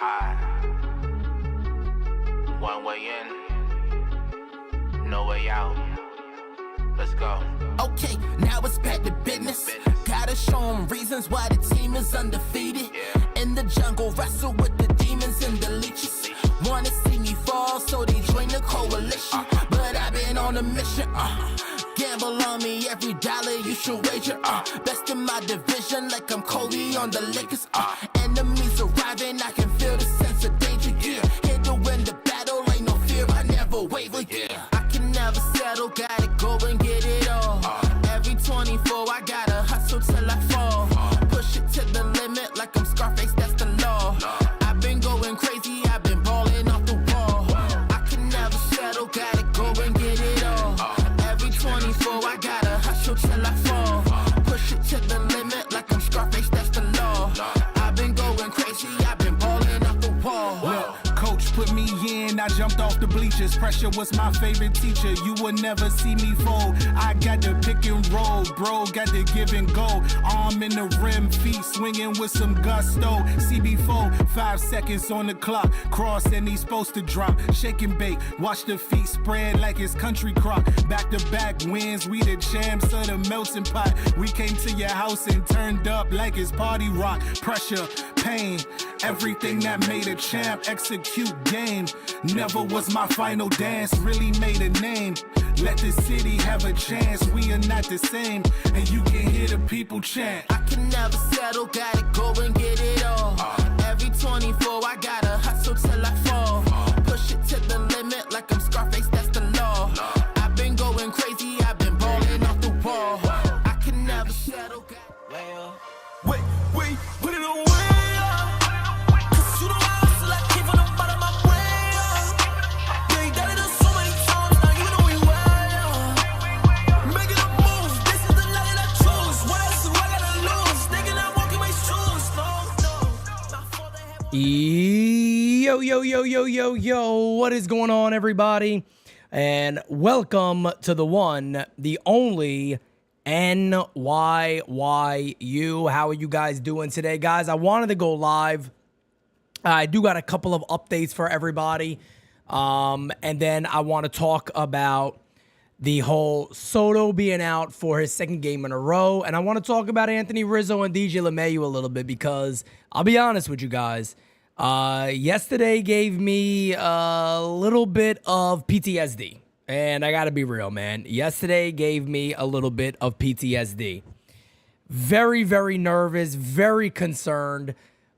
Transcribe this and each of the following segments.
high. One way in, no way out. Let's go. Okay, now it's back to business. Gotta show them reasons why the team is undefeated. In the jungle, wrestle with the demons and the leeches. Wanna see me fall, so they join the coalition. But I've been on a mission, Gamble on me, every dollar you should wager, Best in my division, like I'm Kobe on the Lakers, Enemies arriving, I can feel the sense of danger, yeah. Here to win the battle, ain't no fear, I never waver, yeah. I can never settle, gotta go and get it all. Every 24, I gotta hustle till I fall. Push it to the limit, like I'm Scarface, that's the law. I've been going crazy, I've been balling off the wall. I can never settle, gotta go and get it all. Every 24, I gotta hustle till I fall. Push it to the limit, like I'm Scarface, that's the law. I've been going crazy, I've been balling off the wall. Look, coach put me in, I jumped off the bleachers. Pressure was my favorite teacher, you would never see me fold. I got the pick and roll, bro, got the give and go. Arm in the rim, feet swinging with some gusto. CB4, 5 seconds on the clock. Cross and he's supposed to drop. Shake and bake, watch the feet spread like it's country crock. Back to back wins, we the champs of the melting pot. We came to your house and turned up like it's party rock. Pressure, pain, everything that made a champ. Execute game, never was my final dance. Really made a name. Let the city have a chance, we are not the same, and you can hear the people chant. I can never settle, gotta go and get it all. Every 24, I gotta hustle till I fall. Push it to the limit, like I'm Scarface, that's the law. I've been going crazy, I've been balling off the wall. I can never settle, Wait, put it away. Yo, what is going on, everybody? And welcome to the one, the only NYYU. How are you guys doing today, guys? I wanted to go live. I do got a couple of updates for everybody. And then I want to talk about the whole Soto being out for his second game in a row. And I want to talk about Anthony Rizzo and LeMahieu a little bit because I'll be honest with you guys. Yesterday gave me a little bit of PTSD. And I got to be real, man. Yesterday gave me a little bit of PTSD. Very, very nervous, very concerned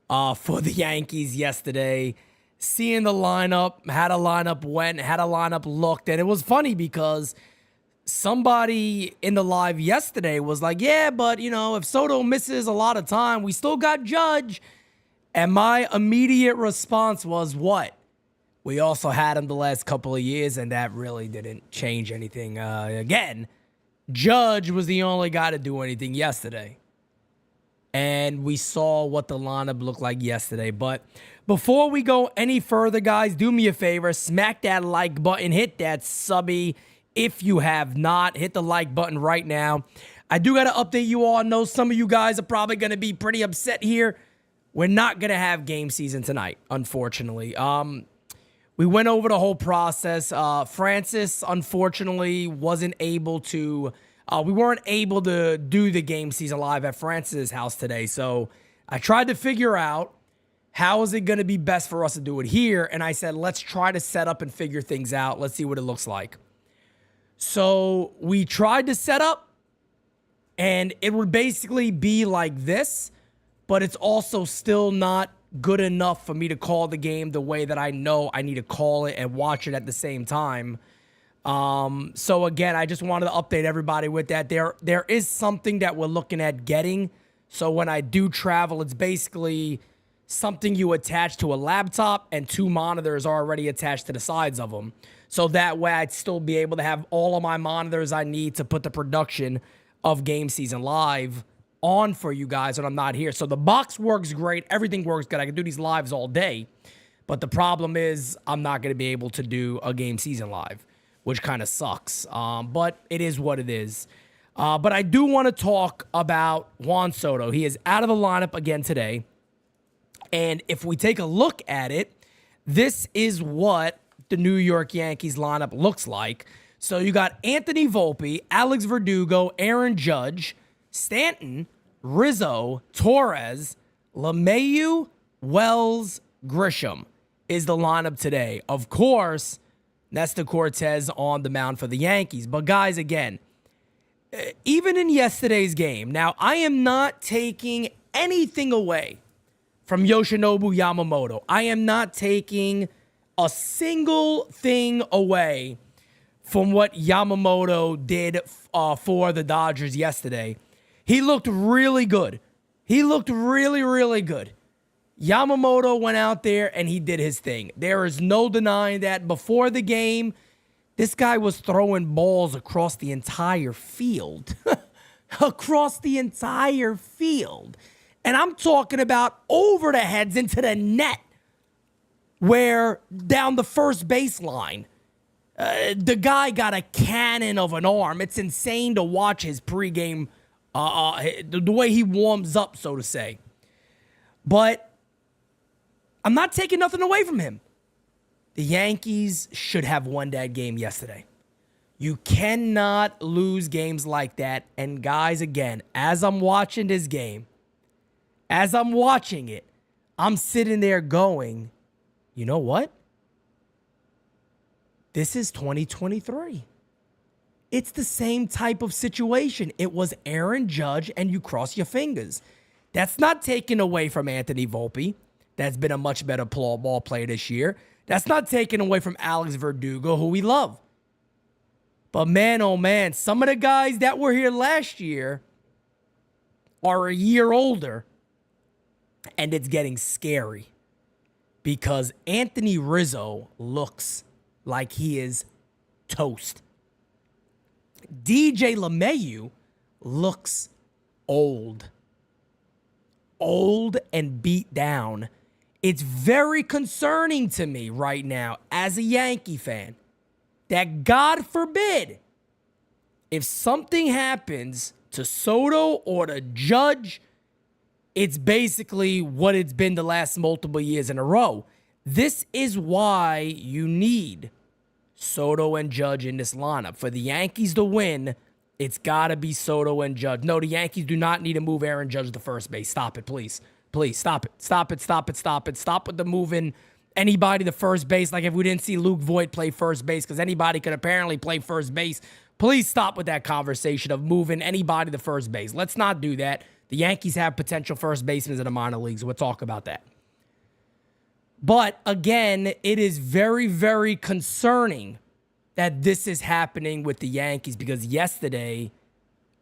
for the Yankees yesterday. Seeing the lineup, had a lineup went, had a lineup looked. And it was funny because somebody in the live yesterday was like, yeah, but, you know, if Soto misses a lot of time, we still got Judge. And my immediate response was, what? We also had him the last couple of years, and that really didn't change anything. Again, Judge was the only guy to do anything yesterday. And we saw what the lineup looked like yesterday. But before we go any further, guys, do me a favor. Smack that like button. Hit that subby. If you have not, hit the like button right now. I do got to update you all. I know some of you guys are probably going to be pretty upset here. We're not going to have game season tonight, unfortunately. We went over the whole process. Francis, unfortunately, wasn't able to... we weren't able to do the game season live at Francis' house today. So I tried to figure out how is it going to be best for us to do it here. And I said, let's try to set up and figure things out. Let's see what it looks like. So we tried to set up, and it would basically be like this. But it's also still not good enough for me to call the game the way that I know I need to call it and watch it at the same time. So again, I just wanted to update everybody with that. There is something that we're looking at getting. So when I do travel, it's basically something you attach to a laptop and 2 monitors are already attached to the sides of them. So that way I'd still be able to have all of my monitors I need to put the production of game season live on for you guys when I'm not here. So the box works great. Everything works good. I can do these lives all day. But the problem is I'm not going to be able to do a game season live, which kind of sucks. But it is what it is. But I do want to talk about Juan Soto. He is out of the lineup again today. And if we take a look at it, this is what the New York Yankees lineup looks like. So you got Anthony Volpe, Alex Verdugo, Aaron Judge, Stanton, Rizzo, Torres, LeMahieu, Wells, Grisham is the lineup today. Of course, Nestor Cortez on the mound for the Yankees. But guys, again, even in yesterday's game, now I am not taking anything away from Yoshinobu Yamamoto. I am not taking a single thing away from what Yamamoto did for the Dodgers yesterday. He looked really good. He looked really, really good. Yamamoto went out there and he did his thing. There is no denying that. Before the game, this guy was throwing balls across the entire field. Across the entire field. And I'm talking about over the heads into the net, where down the first baseline, the guy got a cannon of an arm. It's insane to watch his pregame, the way he warms up, so to say. But I'm not taking nothing away from him. The Yankees should have won that game yesterday. You cannot lose games like that. And guys, again, as I'm watching this game, as I'm watching it, I'm sitting there going, you know what? This is 2023. It's the same type of situation. It was Aaron Judge, and you cross your fingers. That's not taken away from Anthony Volpe. That's been a much better ball player this year. That's not taken away from Alex Verdugo, who we love. But man, oh man, some of the guys that were here last year are a year older, and it's getting scary because Anthony Rizzo looks like he is toast. DJ LeMahieu looks old. Old and beat down. It's very concerning to me right now as a Yankee fan that, God forbid, if something happens to Soto or to Judge, it's basically what it's been the last multiple years in a row. This is why you need Soto and Judge in this lineup. For the Yankees to win, it's got to be Soto and Judge. No, the Yankees do not need to move Aaron Judge to first base. Stop it, please. Please, stop it. Stop it, stop it, stop it. Stop with the moving anybody to first base. Like if we didn't see Luke Voigt play first base because anybody could apparently play first base. Please stop with that conversation of moving anybody to first base. Let's not do that. The Yankees have potential first basemen in the minor leagues. We'll talk about that. But again, it is very, very concerning that this is happening with the Yankees because yesterday,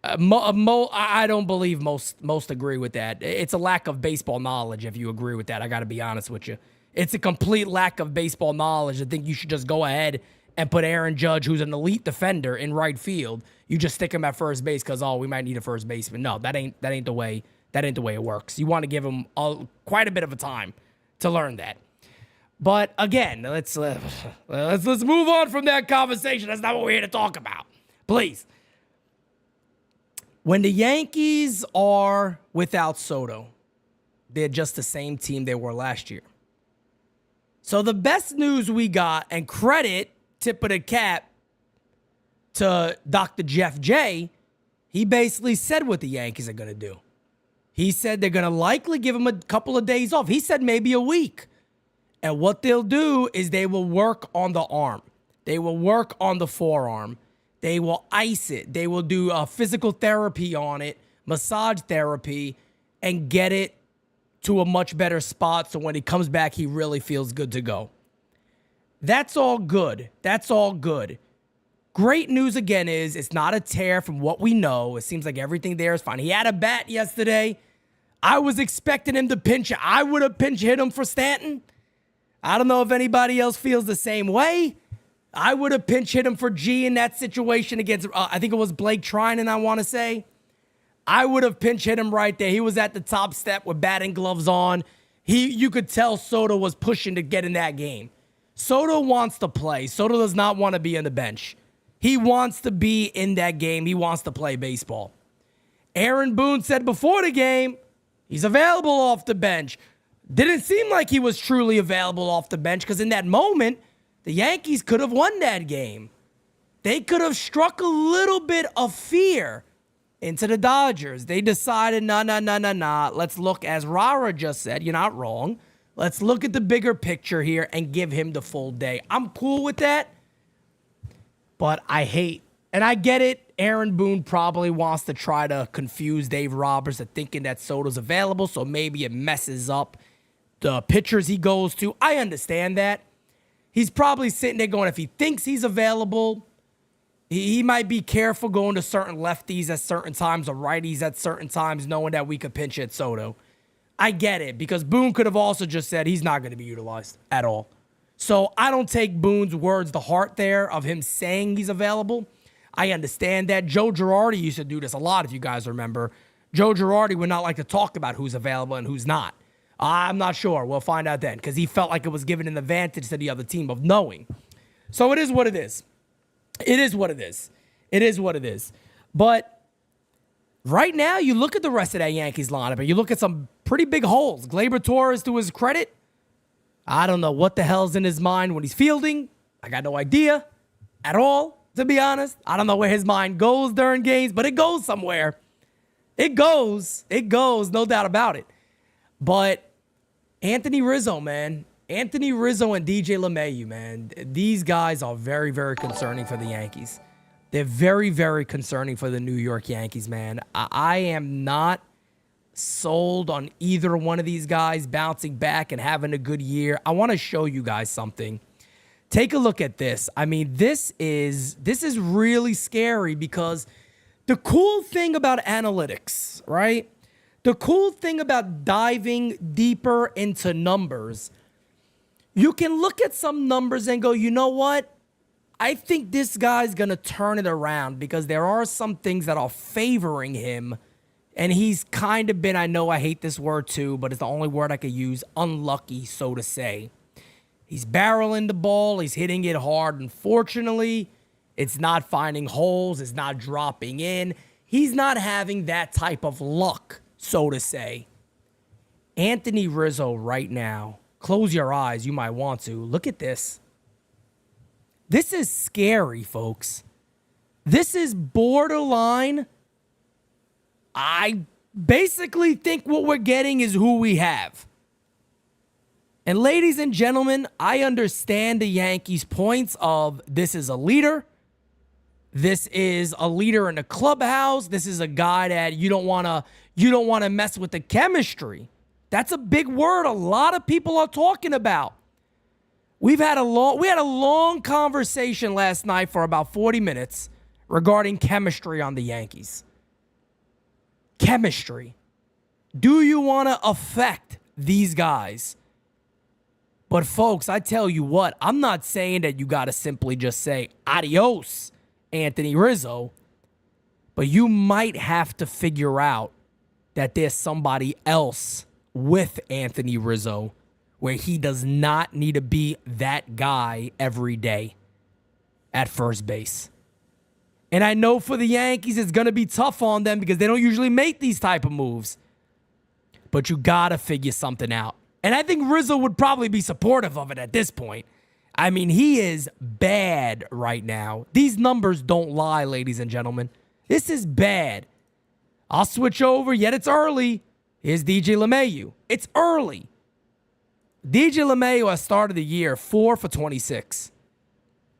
I don't believe most agree with that. It's a lack of baseball knowledge if you agree with that. I got to be honest with you. It's a complete lack of baseball knowledge. I think you should just go ahead and put Aaron Judge, who's an elite defender, in right field. You just stick him at first base because, we might need a first baseman. No, that ain't the way it works. You want to give him quite a bit of a time to learn that. But again, let's move on from that conversation. That's not what we're here to talk about. Please. When the Yankees are without Soto, they're just the same team they were last year. So the best news we got, and credit, tip of the cap, to Dr. Jeff J, he basically said what the Yankees are going to do. He said they're going to likely give him a couple of days off. He said maybe a week. And what they'll do is they will work on the arm. They will work on the forearm. They will ice it. They will do physical therapy on it, massage therapy, and get it to a much better spot so when he comes back, he really feels good to go. That's all good. That's all good. Great news again is it's not a tear from what we know. It seems like everything there is fine. He had a bat yesterday. I was expecting him to pinch it. I would have pinch hit him for Stanton. I don't know if anybody else feels the same way. I would have pinch hit him for G in that situation against, I think it was Blake Trinan, I want to say. I would have pinch hit him right there. He was at the top step with batting gloves on. You could tell Soto was pushing to get in that game. Soto wants to play. Soto does not want to be on the bench. He wants to be in that game. He wants to play baseball. Aaron Boone said before the game, he's available off the bench. Didn't seem like he was truly available off the bench because in that moment, the Yankees could have won that game. They could have struck a little bit of fear into the Dodgers. They decided, nah. Let's look, as Rara just said, you're not wrong. Let's look at the bigger picture here and give him the full day. I'm cool with that, but I hate, and I get it, Aaron Boone probably wants to try to confuse Dave Roberts into thinking that Soto's available, so maybe it messes up the pitchers he goes to. I understand that. He's probably sitting there going, if he thinks he's available, he might be careful going to certain lefties at certain times or righties at certain times, knowing that we could pinch hit Soto. I get it, because Boone could have also just said he's not going to be utilized at all. So I don't take Boone's words to heart there of him saying he's available. I understand that. Joe Girardi used to do this a lot, if you guys remember. Joe Girardi would not like to talk about who's available and who's not. I'm not sure. We'll find out then, because he felt like it was giving an advantage to the other team of knowing. So it is what it is. It is what it is. It is what it is. But right now, you look at the rest of that Yankees lineup, and you look at some pretty big holes. Gleyber Torres, to his credit, I don't know what the hell's in his mind when he's fielding. I got no idea at all, to be honest. I don't know where his mind goes during games, but it goes somewhere. It goes, no doubt about it. But Anthony Rizzo, man. Anthony Rizzo and DJ LeMahieu, man. These guys are very, very concerning for the Yankees. They're very, very concerning for the New York Yankees, man. I am not sold on either one of these guys bouncing back and having a good year. I want to show you guys something. Take a look at this. I mean, this is really scary, because the cool thing about analytics, right? The cool thing about diving deeper into numbers, you can look at some numbers and go, you know what? I think this guy's going to turn it around, because there are some things that are favoring him. And he's kind of been, I know I hate this word too, but it's the only word I could use, unlucky, so to say. He's barreling the ball. He's hitting it hard. Unfortunately, it's not finding holes. It's not dropping in. He's not having that type of luck, so to say. Anthony Rizzo right now, close your eyes. You might want to. Look at this. This is scary, folks. This is borderline. I basically think what we're getting is who we have. And ladies and gentlemen, I understand the Yankees' points of this is a leader. This is a leader in the clubhouse. This is a guy that you don't want to mess with the chemistry. That's a big word a lot of people are talking about. We had a long conversation last night for about 40 minutes regarding chemistry on the Yankees. Chemistry. Do you want to affect these guys? But folks, I tell you what, I'm not saying that you got to simply just say adios, Anthony Rizzo, but you might have to figure out that there's somebody else with Anthony Rizzo where he does not need to be that guy every day at first base. And I know for the Yankees, it's going to be tough on them because they don't usually make these type of moves. But you got to figure something out. And I think Rizzo would probably be supportive of it at this point. I mean, he is bad right now. These numbers don't lie, ladies and gentlemen. This is bad. I'll switch over, yet it's early. Here's DJ LeMahieu. It's early. DJ LeMahieu has started the year 4 for 26.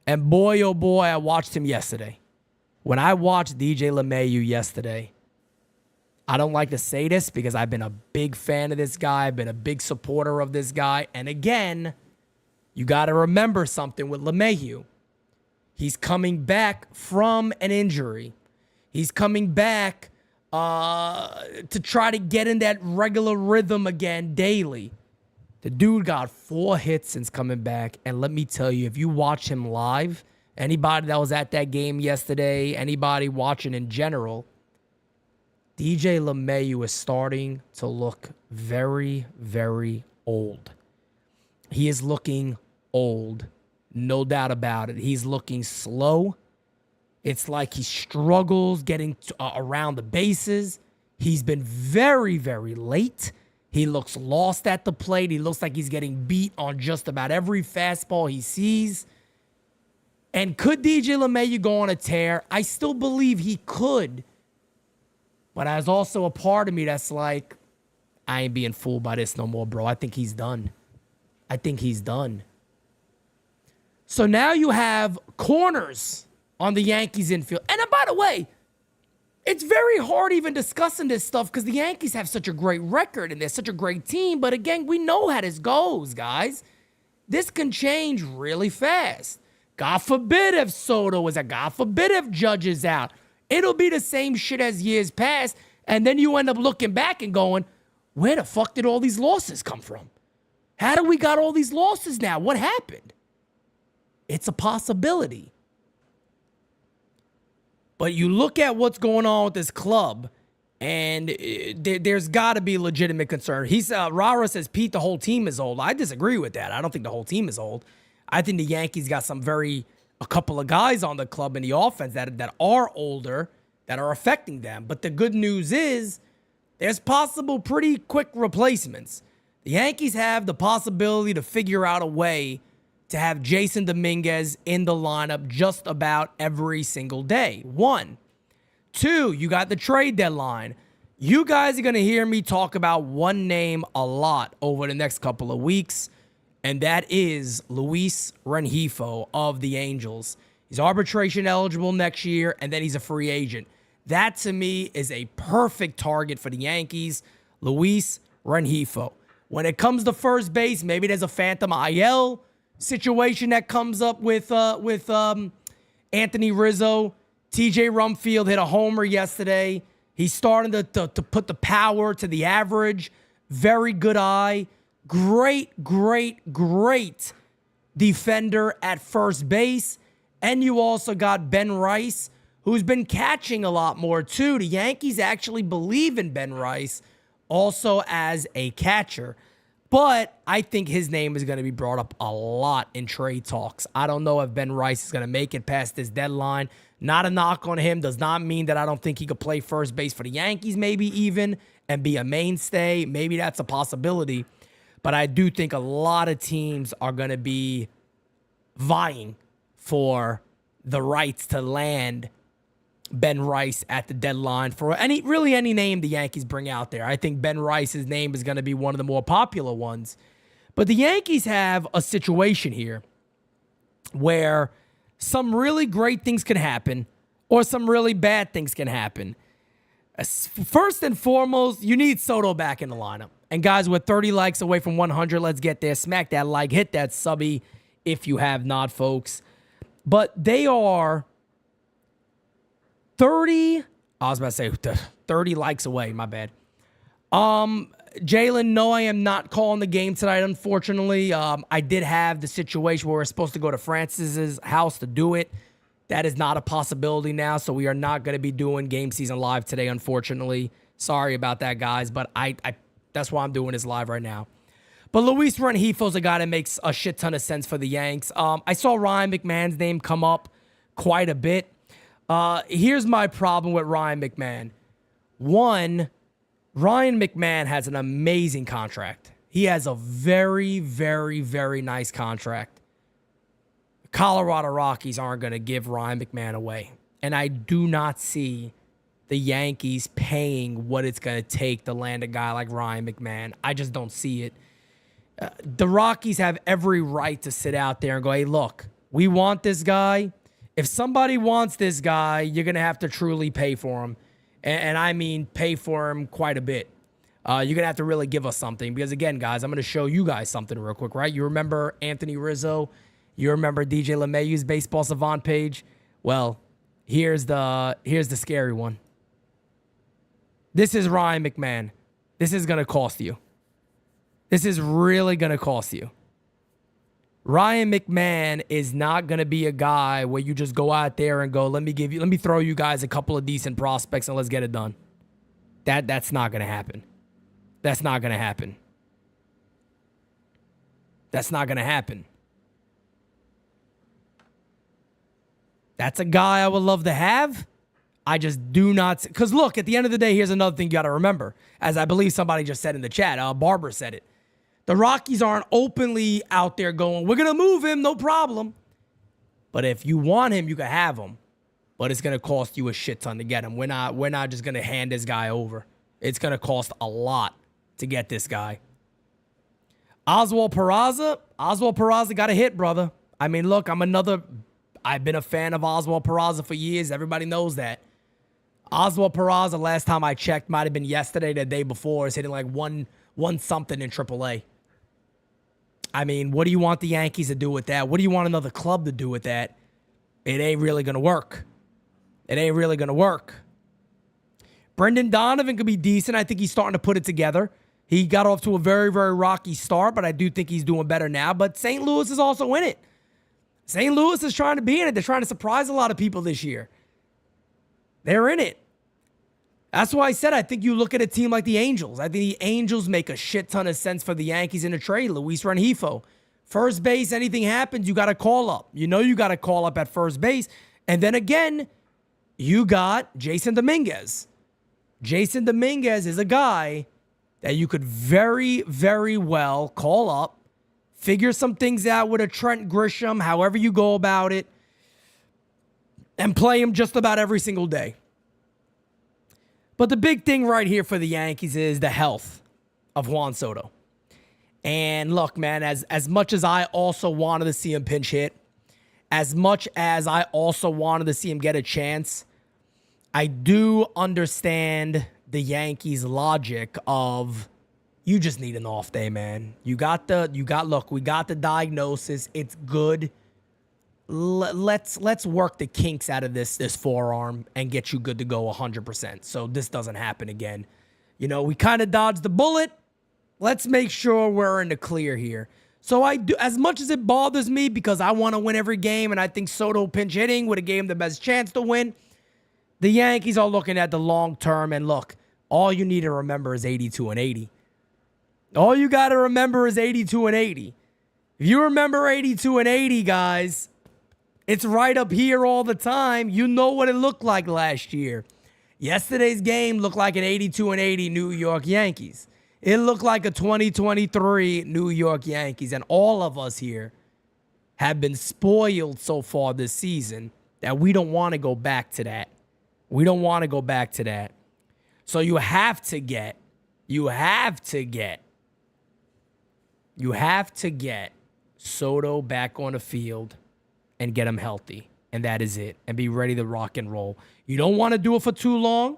And boy, oh boy, I watched him yesterday. When I watched DJ LeMahieu yesterday, I don't like to say this because I've been a big fan of this guy. I've been a big supporter of this guy. And again, you got to remember something with LeMahieu. He's coming back from an injury. He's coming back to try to get in that regular rhythm again daily. The dude got 4 hits since coming back. And let me tell you, if you watch him live, anybody that was at that game yesterday, anybody watching in general, DJ LeMahieu is starting to look very, very old. He is looking old. No doubt about it. He's looking slow. It's like he struggles getting around the bases. He's been very, very late. He looks lost at the plate. He looks like he's getting beat on just about every fastball he sees. And could DJ LeMahieu go on a tear? I still believe he could. But there's also a part of me that's like, I ain't being fooled by this no more, bro. I think he's done. I think he's done. So now you have corners on the Yankees infield. And by the way, it's very hard even discussing this stuff because the Yankees have such a great record and they're such a great team. But again, we know how this goes, guys. This can change really fast. God forbid if Soto is out. God forbid if Judge is out. It'll be the same shit as years past. And then you end up looking back and going, where the fuck did all these losses come from? How do we got all these losses now? What happened? It's a possibility. But you look at what's going on with this club, and there's got to be legitimate concern. Rara says, Pete, the whole team is old. I disagree with that. I don't think the whole team is old. I think the Yankees got a couple of guys on the club in the offense that are older, that are affecting them. But the good news is there's possible pretty quick replacements. The Yankees have the possibility to figure out a way to have Jason Dominguez in the lineup just about every single day. 1. 2, you got the trade deadline. You guys are going to hear me talk about one name a lot over the next couple of weeks, and that is Luis Rengifo of the Angels. He's arbitration eligible next year, and then he's a free agent. That, to me, is a perfect target for the Yankees, Luis Rengifo. When it comes to first base, maybe there's a phantom IL situation that comes up with Anthony Rizzo. TJ Rumfield hit a homer yesterday. He's starting to put the power to the average. Very good eye. Great defender at first base. And you also got Ben Rice, who's been catching a lot more too. The Yankees actually believe in Ben Rice also as a catcher. But I think his name is going to be brought up a lot in trade talks. I don't know if Ben Rice is going to make it past this deadline. Not a knock on him. Does not mean that I don't think he could play first base for the Yankees maybe even and be a mainstay. Maybe that's a possibility. But I do think a lot of teams are going to be vying for the rights to land Ben Rice at the deadline for any name the Yankees bring out there. I think Ben Rice's name is going to be one of the more popular ones. But the Yankees have a situation here where some really great things can happen or some really bad things can happen. First and foremost, you need Soto back in the lineup. And guys, we're 30 likes away from 100. Let's get there. Smack that like. Hit that subby if you have not, folks. But they are 30 likes away, my bad. Jalen, no, I am not calling the game tonight, unfortunately. I did have the situation where we're supposed to go to Francis's house to do it. That is not a possibility now, so we are not going to be doing Game Season Live today, unfortunately. Sorry about that, guys, but I that's why I'm doing this live right now. But Luis Rengifo's a guy that makes a shit ton of sense for the Yanks. I saw Ryan McMahon's name come up quite a bit. Here's my problem with Ryan McMahon. 1, Ryan McMahon has an amazing contract. He has a very, very, very nice contract. Colorado Rockies aren't going to give Ryan McMahon away. And I do not see the Yankees paying what it's going to take to land a guy like Ryan McMahon. I just don't see it. The Rockies have every right to sit out there and go, hey, look, we want this guy. If somebody wants this guy, you're going to have to truly pay for him. And I mean pay for him quite a bit. You're going to have to really give us something. Because, again, guys, I'm going to show you guys something real quick, right? You remember Anthony Rizzo? You remember DJ LeMahieu's Baseball Savant page? Well, here's the scary one. This is Ryan McMahon. This is going to cost you. This is really going to cost you. Ryan McMahon is not going to be a guy where you just go out there and go, let me throw you guys a couple of decent prospects and let's get it done. That's not going to happen. That's not going to happen. That's not going to happen. That's a guy I would love to have. I just do not. Because look, at the end of the day, here's another thing you got to remember. As I believe somebody just said in the chat, Barbara said it. The Rockies aren't openly out there going, we're going to move him, no problem. But if you want him, you can have him. But it's going to cost you a shit ton to get him. We're not just going to hand this guy over. It's going to cost a lot to get this guy. Oswald Peraza got a hit, brother. I mean, look, I've been a fan of Oswald Peraza for years. Everybody knows that. Oswald Peraza, last time I checked, might have been yesterday, the day before, is hitting like one something in AAA. I mean, what do you want the Yankees to do with that? What do you want another club to do with that? It ain't really going to work. It ain't really going to work. Brendan Donovan could be decent. I think he's starting to put it together. He got off to a very, very rocky start, but I do think he's doing better now. But St. Louis is also in it. St. Louis is trying to be in it. They're trying to surprise a lot of people this year. They're in it. That's why I said I think you look at a team like the Angels. I think the Angels make a shit ton of sense for the Yankees in a trade. Luis Rengifo. First base, anything happens, you got to call up. You know you got to call up at first base. And then again, you got Jason Dominguez. Jason Dominguez is a guy that you could very, very well call up, figure some things out with a Trent Grisham, however you go about it, and play him just about every single day. But the big thing right here for the Yankees is the health of Juan Soto. And look, man, as much as I also wanted to see him pinch hit, as much as I also wanted to see him get a chance, I do understand the Yankees' logic of you just need an off day, man. We got the diagnosis. It's good. Let's work the kinks out of this forearm and get you good to go 100%. So this doesn't happen again. You know, we kind of dodged the bullet. Let's make sure we're in the clear here. So I do, as much as it bothers me because I want to win every game and I think Soto pinch hitting would have gave him the best chance to win, the Yankees are looking at the long term. And look, all you need to remember is 82 and 80. All you got to remember is 82 and 80. If you remember 82 and 80, guys, it's right up here all the time. You know what it looked like last year. Yesterday's game looked like an 82 and 80 New York Yankees. It looked like a 2023 New York Yankees. And all of us here have been spoiled so far this season that we don't want to go back to that. We don't want to go back to that. So you have to get Soto back on the field and get him healthy. And that is it. And be ready to rock and roll. You don't want to do it for too long.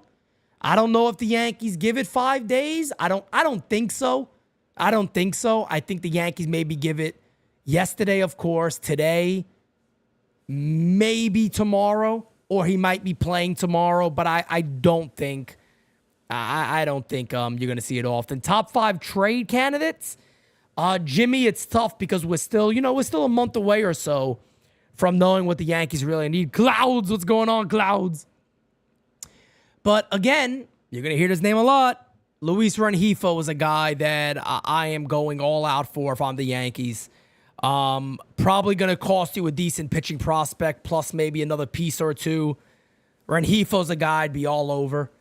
I don't know if the Yankees give it 5 days. I don't think so. I think the Yankees maybe give it yesterday, of course, today, maybe tomorrow, or he might be playing tomorrow, but I don't think you're going to see it often. Top 5 trade candidates. Jimmy, it's tough because we're still a month away or so from knowing what the Yankees really need. Clouds, what's going on, Clouds? But again, you're going to hear his name a lot. Luis Rengifo is a guy that I am going all out for if I'm the Yankees. Probably going to cost you a decent pitching prospect plus maybe another piece or two. Rengifo's a guy I'd be all over.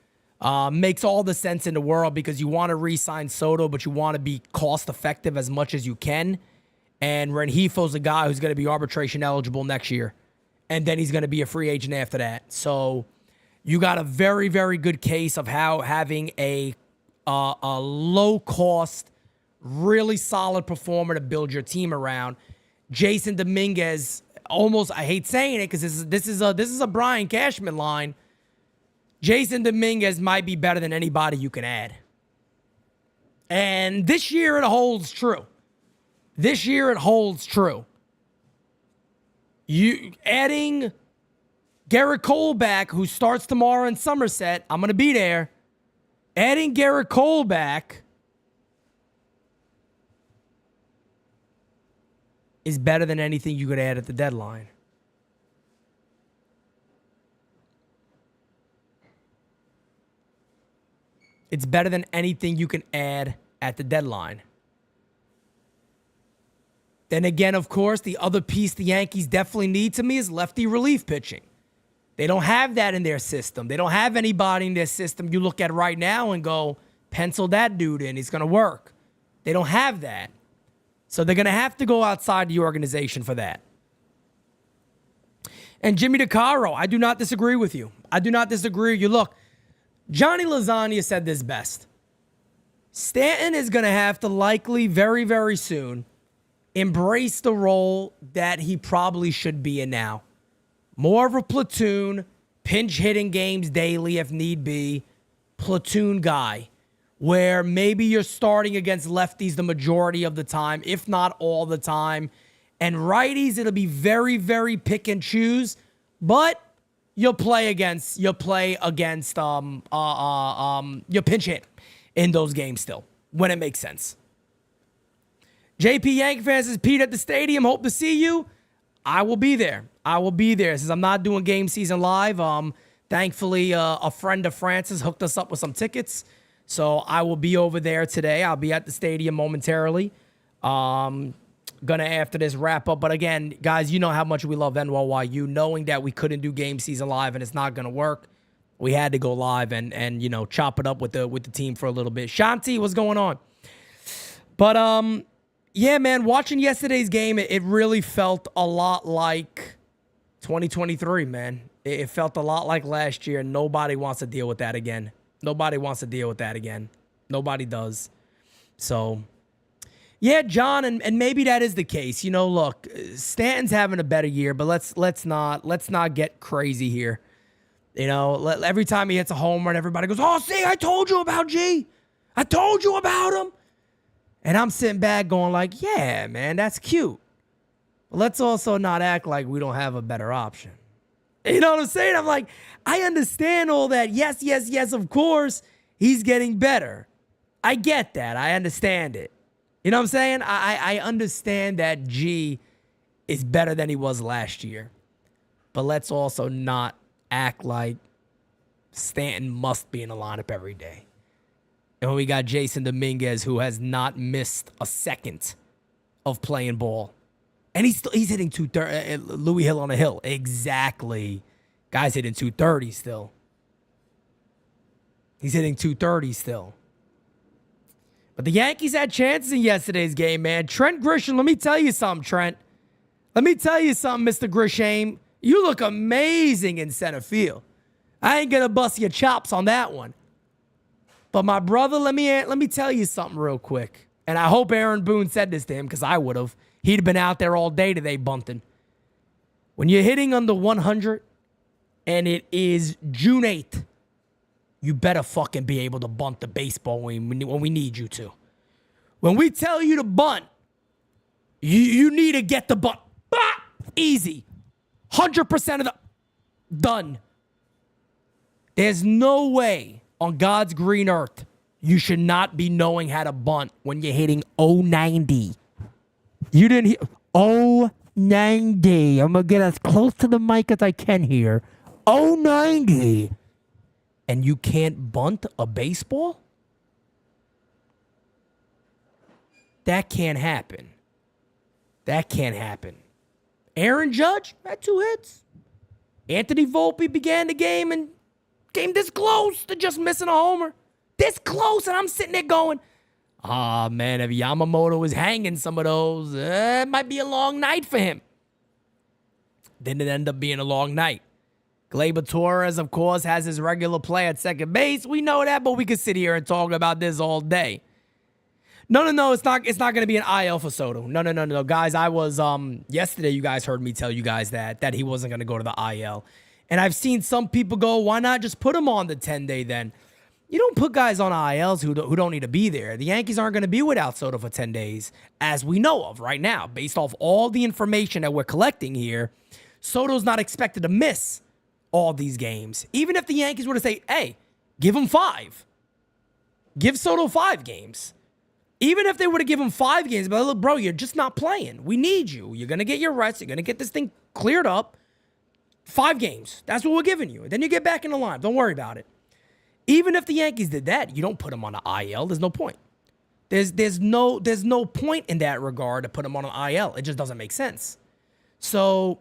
Makes all the sense in the world because you want to re-sign Soto, but you want to be cost-effective as much as you can. And Rengifo's a guy who's going to be arbitration eligible next year. And then he's going to be a free agent after that. So you got a very, very good case of how having a low-cost, really solid performer to build your team around. Jason Dominguez, almost, I hate saying it because this is a Brian Cashman line. Jason Dominguez might be better than anybody you can add. And this year it holds true. You adding Garrett Cole back, who starts tomorrow in Somerset. I'm going to be there. Adding Garrett Cole back is better than anything you could add at the deadline. It's better than anything you can add at the deadline. Then again, of course, the other piece the Yankees definitely need to me is lefty relief pitching. They don't have that in their system. They don't have anybody in their system you look at right now and go, pencil that dude in. He's going to work. They don't have that. So they're going to have to go outside the organization for that. And Jimmy DeCaro, I do not disagree with you. I do not disagree with you. Look, Johnny Lasagna said this best. Stanton is going to have to likely very, very soon embrace the role that he probably should be in now. More of a platoon, pinch hitting games daily if need be, platoon guy, where maybe you're starting against lefties the majority of the time, if not all the time. And righties, it'll be very, very pick and choose, but you'll pinch hit in those games still when it makes sense. JP Yankee fans says, Pete at the stadium, hope to see you. I will be there. Since I'm not doing game season live, thankfully a friend of Francis hooked us up with some tickets. So I will be over there today. I'll be at the stadium momentarily. Gonna after this wrap up. But again, guys, you know how much we love NYU. Knowing that we couldn't do game season live and it's not gonna work, we had to go live and you know, chop it up with the team for a little bit. Shanti, what's going on? But yeah, man, watching yesterday's game, it really felt a lot like 2023, man. It felt a lot like last year. Nobody wants to deal with that again. Nobody does. So, yeah, John, and maybe that is the case. You know, look, Stanton's having a better year, but let's not get crazy here. You know, every time he hits a home run, everybody goes, "Oh, see, I told you about G. I told you about him." And I'm sitting back going like, "Yeah, man, that's cute. But let's also not act like we don't have a better option." You know what I'm saying? I'm like, I understand all that. Yes, of course, he's getting better. I get that. I understand it. You know what I'm saying? I understand that G is better than he was last year. But let's also not act like Stanton must be in the lineup every day. And when we got Jason Dominguez, who has not missed a second of playing ball. And he's hitting 230. Louis Hill on a hill. Exactly. Guy's hitting 230 still. He's hitting 230 still. But the Yankees had chances in yesterday's game, man. Trent Grisham, let me tell you something, Trent. Let me tell you something, Mr. Grisham. You look amazing in center field. I ain't going to bust your chops on that one. But my brother, let me tell you something real quick. And I hope Aaron Boone said this to him because I would have. He'd have been out there all day today bunting. When you're hitting under 100 and it is June 8th, you better fucking be able to bunt the baseball when we need you to. When we tell you to bunt, you need to get the bunt. Bah! Easy. 100% of the... Done. There's no way on God's green earth you should not be knowing how to bunt when you're hitting 090. You didn't hear... 090. I'm going to get as close to the mic as I can here. 090. And you can't bunt a baseball? That can't happen. That can't happen. Aaron Judge had 2 hits. Anthony Volpe began the game and came this close to just missing a homer. This close, and I'm sitting there going, man, if Yamamoto was hanging some of those, it might be a long night for him. Didn't end up being a long night. Gleyber Torres, of course, has his regular play at second base. We know that, but we could sit here and talk about this all day. No, it's not going to be an IL for Soto. No. Guys, I was, yesterday you guys heard me tell you guys that he wasn't going to go to the IL. And I've seen some people go, why not just put him on the 10-day then? You don't put guys on ILs who don't need to be there. The Yankees aren't going to be without Soto for 10 days, as we know of right now. Based off all the information that we're collecting here, Soto's not expected to miss all these games. Even if the Yankees were to say, hey, give him 5. Give Soto 5 games. Even if they were to give him 5 games, but look, bro, you're just not playing. We need you. You're going to get your rest. You're going to get this thing cleared up. 5 games. That's what we're giving you. And then you get back in the line. Don't worry about it. Even if the Yankees did that, you don't put him on the IL. There's no point. There's no point in that regard to put him on an IL. It just doesn't make sense. So,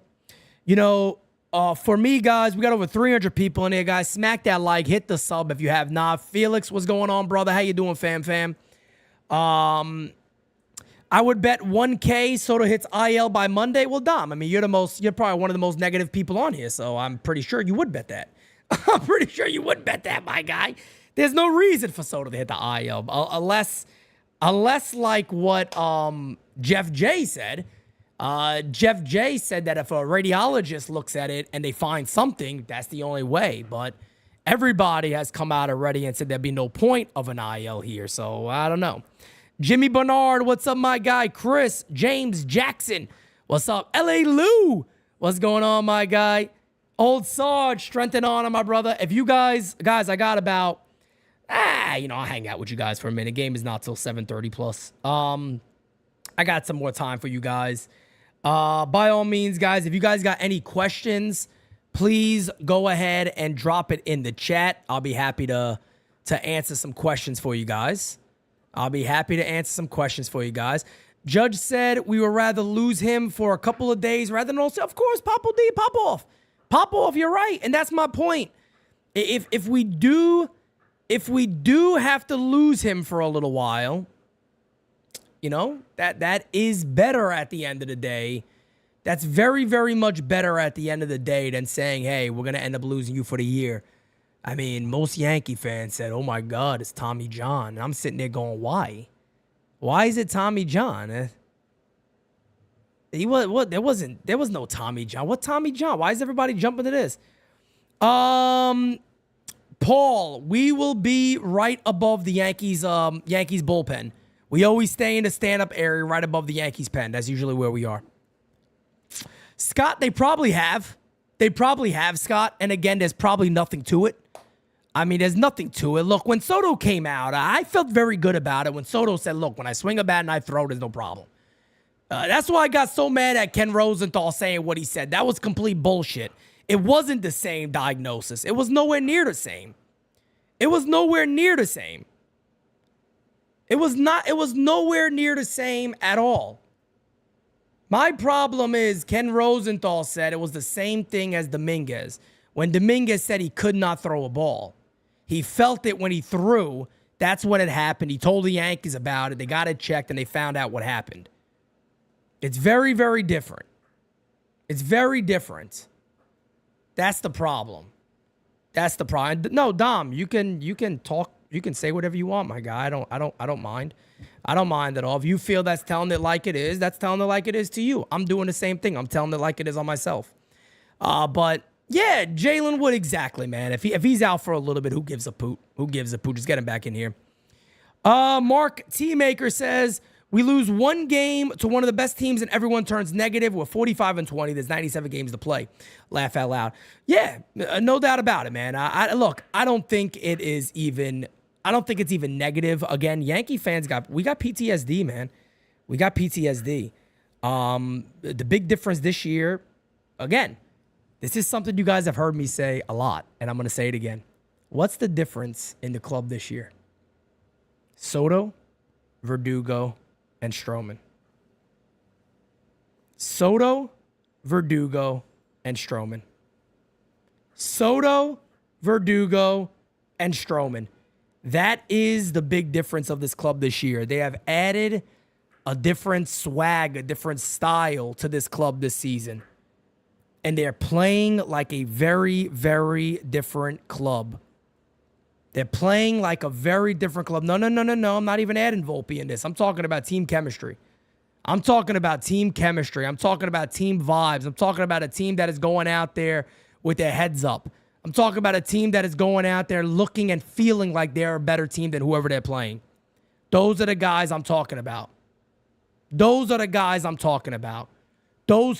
you know, For me, guys, we got over 300 people in here, guys. Smack that like, hit the sub if you have not. Felix, what's going on, brother? How you doing, fam? I would bet 1K Soto hits IL by Monday. Well, Dom, I mean, you're probably one of the most negative people on here, so I'm pretty sure you would bet that. I'm pretty sure you would bet that, my guy. There's no reason for Soto to hit the IL, unless like what Jeff J said. Jeff J said that if a radiologist looks at it and they find something, that's the only way. But everybody has come out already and said there'd be no point of an IL here, so I don't know. Jimmy Bernard, what's up, my guy? Chris, James Jackson, what's up? L.A. Lou, what's going on, my guy? Old Sarge, strength and honor, my brother. If you guys, I got about, I'll hang out with you guys for a minute. Game is not till 7:30 plus. I got some more time for you guys. By all means, guys, if you guys got any questions, please go ahead and drop it in the chat. I'll be happy to answer some questions for you guys. Judge said we would rather lose him for a couple of days rather than also, of course, Pop off. Pop off, you're right. And that's my point. If we do have to lose him for a little while, that is better at the end of the day. That's very, very much better at the end of the day than saying, hey, we're going to end up losing you for the year. I mean, most Yankee fans said, oh, my God, it's Tommy John. And I'm sitting there going, why? Why is it Tommy John? There was no Tommy John. What Tommy John? Why is everybody jumping to this? Paul, we will be right above the Yankees bullpen. We always stay in the stand-up area right above the Yankees pen. That's usually where we are. Scott, they probably have. Scott. And again, there's probably nothing to it. I mean, there's nothing to it. Look, when Soto came out, I felt very good about it when Soto said, look, when I swing a bat and I throw, there's no problem. That's why I got so mad at Ken Rosenthal saying what he said. That was complete bullshit. It wasn't the same diagnosis. It was nowhere near the same. It was nowhere near the same at all. My problem is Ken Rosenthal said it was the same thing as Dominguez. When Dominguez said he could not throw a ball, he felt it when he threw. That's when it happened. He told the Yankees about it. They got it checked, and they found out what happened. It's very, very different. It's very different. That's the problem. No, Dom, you can talk. You can say whatever you want, my guy. I don't mind. I don't mind at all. If you feel that's telling it like it is, that's telling it like it is to you. I'm doing the same thing. I'm telling it like it is on myself. But yeah, Jalen Wood, exactly, man. If he's out for a little bit, who gives a poot? Just get him back in here. Mark T Maker says we lose one game to one of the best teams and everyone turns negative. We're 45-20. There's 97 games to play. Laugh out loud. Yeah, no doubt about it, man. I don't think it's even negative. Again, Yankee fans we got PTSD, man. We got PTSD. The big difference this year, again, this is something you guys have heard me say a lot, and I'm going to say it again. What's the difference in the club this year? Soto, Verdugo, and Stroman. Soto, Verdugo, and Stroman. Soto, Verdugo, and Stroman. That is the big difference of this club this year. They have added a different swag, a different style to this club this season. And they're playing like a very, very different club. They're playing like a very different club. No. I'm not even adding Volpe in this. I'm talking about team chemistry. I'm talking about team vibes. I'm talking about a team that is going out there with their heads up. I'm talking about a team that is going out there looking and feeling like they're a better team than whoever they're playing. Those are the guys I'm talking about. Those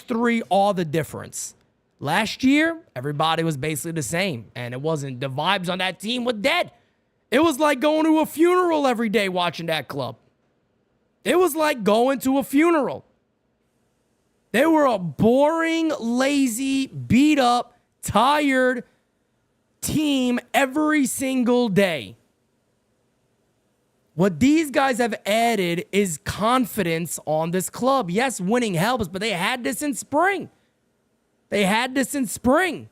three are the difference. Last year, everybody was basically the same, and it wasn't. The vibes on that team were dead. It was like going to a funeral every day watching that club. It was like going to a funeral. They were a boring, lazy, beat up, tired team every single day. What these guys have added is confidence on this club. Yes, winning helps, but they had this in spring. They had this in spring.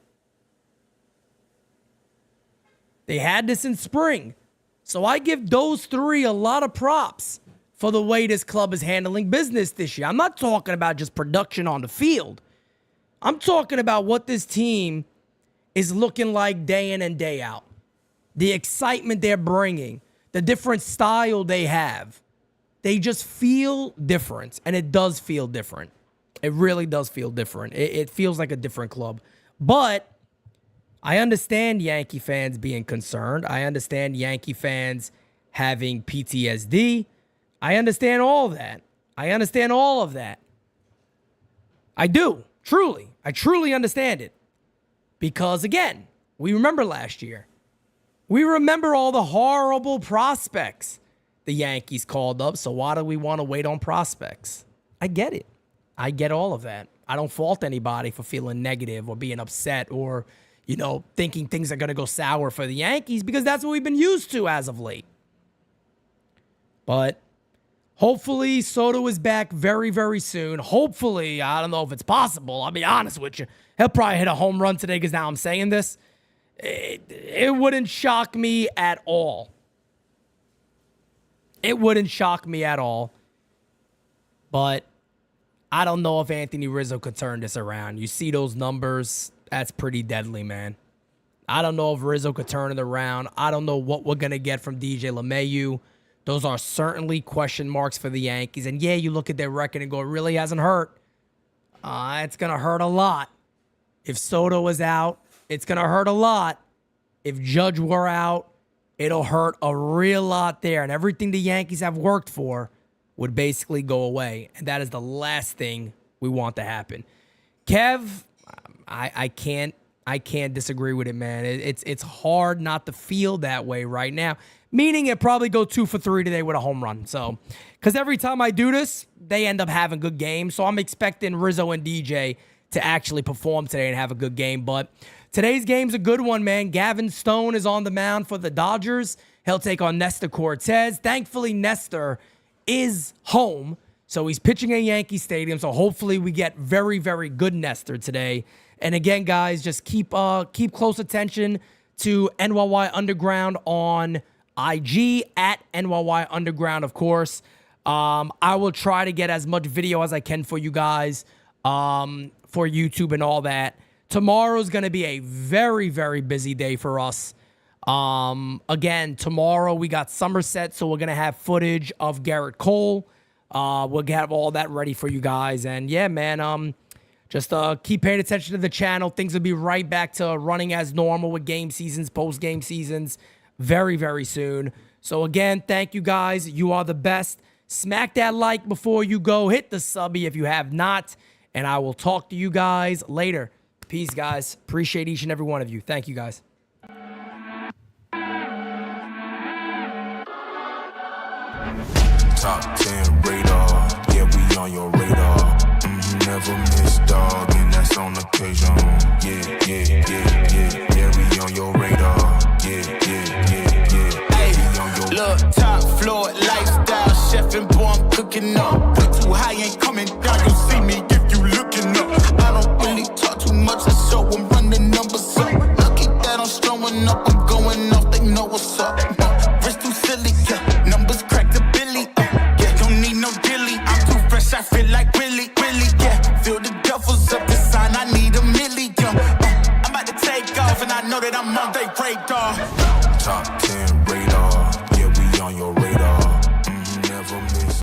So I give those three a lot of props for the way this club is handling business this year. I'm not talking about just production on the field. I'm talking about what this team is looking like day in and day out. The excitement they're bringing, the different style they have. They just feel different, and it does feel different. It really does feel different. It feels like a different club. But I understand Yankee fans being concerned. I understand Yankee fans having PTSD. I understand all that. I understand all of that. I do, truly. I truly understand it. Because, again, we remember last year. We remember all the horrible prospects the Yankees called up, so why do we want to wait on prospects? I get it. I get all of that. I don't fault anybody for feeling negative or being upset or, thinking things are going to go sour for the Yankees because that's what we've been used to as of late. But hopefully Soto is back very, very soon. Hopefully, I don't know if it's possible. I'll be honest with you. He'll probably hit a home run today because now I'm saying this. It wouldn't shock me at all. It wouldn't shock me at all. But I don't know if Anthony Rizzo could turn this around. You see those numbers, that's pretty deadly, man. I don't know if Rizzo could turn it around. I don't know what we're going to get from DJ LeMahieu. Those are certainly question marks for the Yankees. And yeah, you look at their record and go, it really hasn't hurt. It's going to hurt a lot. If Soto is out, it's going to hurt a lot. If Judge were out, it'll hurt a real lot there. And everything the Yankees have worked for would basically go away. And that is the last thing we want to happen. Kev, I can't disagree with it, man. It's hard not to feel that way right now. Meaning it probably go 2 for 3 today with a home run. So, because every time I do this, they end up having good games. So I'm expecting Rizzo and DJ to actually perform today and have a good game. But today's game's a good one, man. Gavin Stone is on the mound for the Dodgers. He'll take on Nestor Cortez. Thankfully, Nestor is home, so he's pitching at Yankee Stadium. So hopefully we get very, very good Nestor today. And again, guys, just keep close attention to NYY Underground on IG at NYY Underground, of course. I will try to get as much video as I can for you guys for YouTube and all that. Tomorrow's going to be a very, very busy day for us. Again, tomorrow we got Somerset, so we're going to have footage of Garrett Cole. We'll have all that ready for you guys. And yeah, man, just keep paying attention to the channel. Things will be right back to running as normal with game seasons, post-game seasons very, very soon. So again, thank you guys. You are the best. Smack that like before you go. Hit the subby if you have not. And I will talk to you guys later. Peace, guys. Appreciate each and every one of you. Thank you, guys. Top 10 radar, yeah, we on your radar. Never miss, dog, and that's on occasion. Yeah, we on your radar. Yeah. Hey, look, top floor lifestyle, chef and boy, I'm cooking up. Put too high, ain't coming down. You see me if you looking up. I don't really talk too much, I show them run the numbers up. Lucky that I'm strong enough, I'm going off, they know what's up.